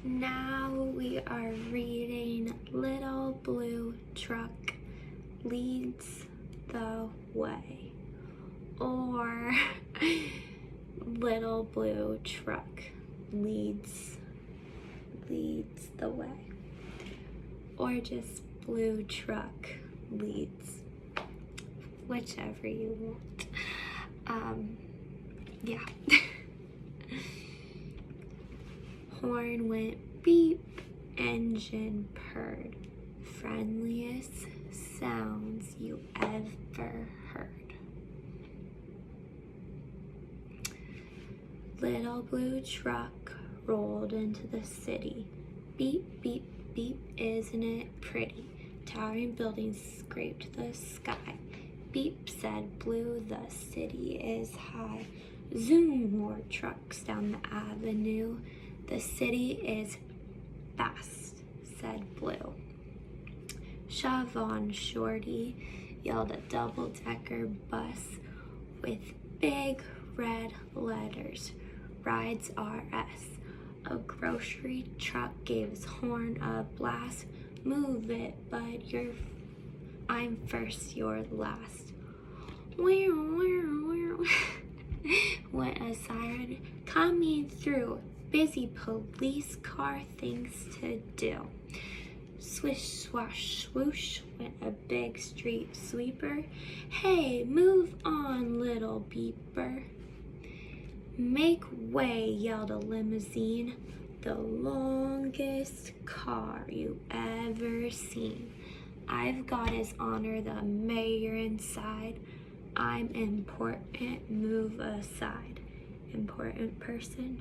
Now we are reading Little Blue Truck Leads the Way, or Little Blue Truck leads the way, or just Blue Truck leads, whichever you want. Yeah. Horn went beep, engine purred. Friendliest sounds you ever heard. Little Blue Truck rolled into the city. Beep, beep, beep, isn't it pretty? Towering buildings scraped the sky. Beep, said Blue, the city is high. Zoom, more trucks down the avenue. The city is fast, said Blue. Shove on, Shorty, yelled a double-decker bus with big red letters. Rides RS. A grocery truck gave his horn a blast. Move it, bud, I'm first, you're last. Went a siren coming through. Busy police car, things to do. Swish, swash, swoosh, went a big street sweeper. Hey, move on, little beeper. Make way, yelled a limousine. The longest car you ever seen. I've got his honor, the mayor inside. I'm important, move aside. Important person.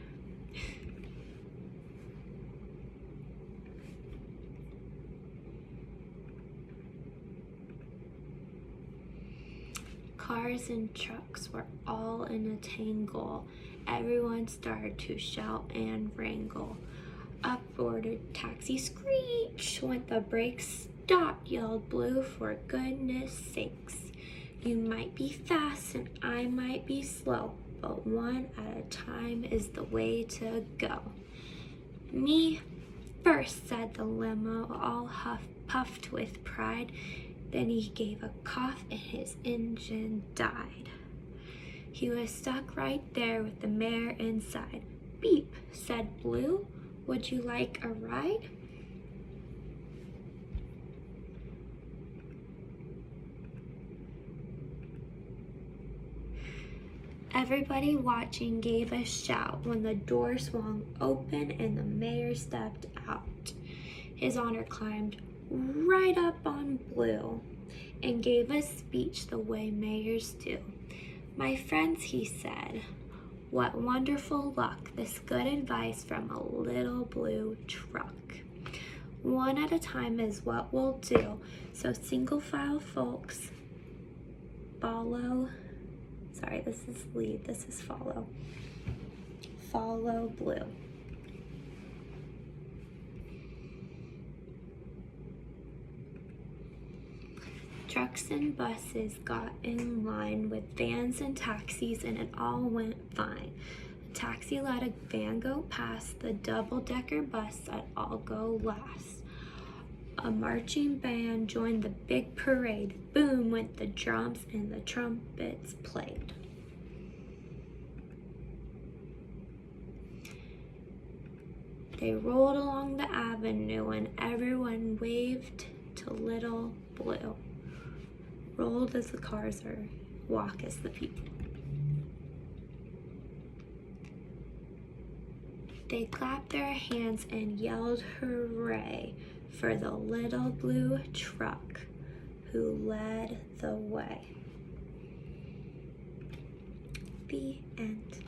Cars and trucks were all in a tangle. Everyone started to shout and wrangle. Up ordered taxi, screech went the brakes. Stop, yelled Blue, for goodness sakes. You might be fast and I might be slow, but one at a time is the way to go. Me first, said the limo, all puffed with pride. Then he gave a cough and his engine died. He was stuck right there with the mayor inside. Beep, said Blue, would you like a ride? Everybody watching gave a shout when the door swung open and the mayor stepped out. His honor climbed right up on Blue and gave a speech the way mayors do. My friends, he said, what wonderful luck, this good advice from a little blue truck. One at a time is what we'll do, so single file folks, follow, sorry, this is lead, this is follow. Follow Blue. Trucks and buses got in line with vans and taxis, and it all went fine. A taxi let a van go past, the double-decker bus said, I'll go last. A marching band joined the big parade. Boom went the drums and the trumpets played. They rolled along the avenue and everyone waved to Little Blue. Rolled as the cars are, walk as the people. They clapped their hands and yelled hooray for the little blue truck who led the way. The end.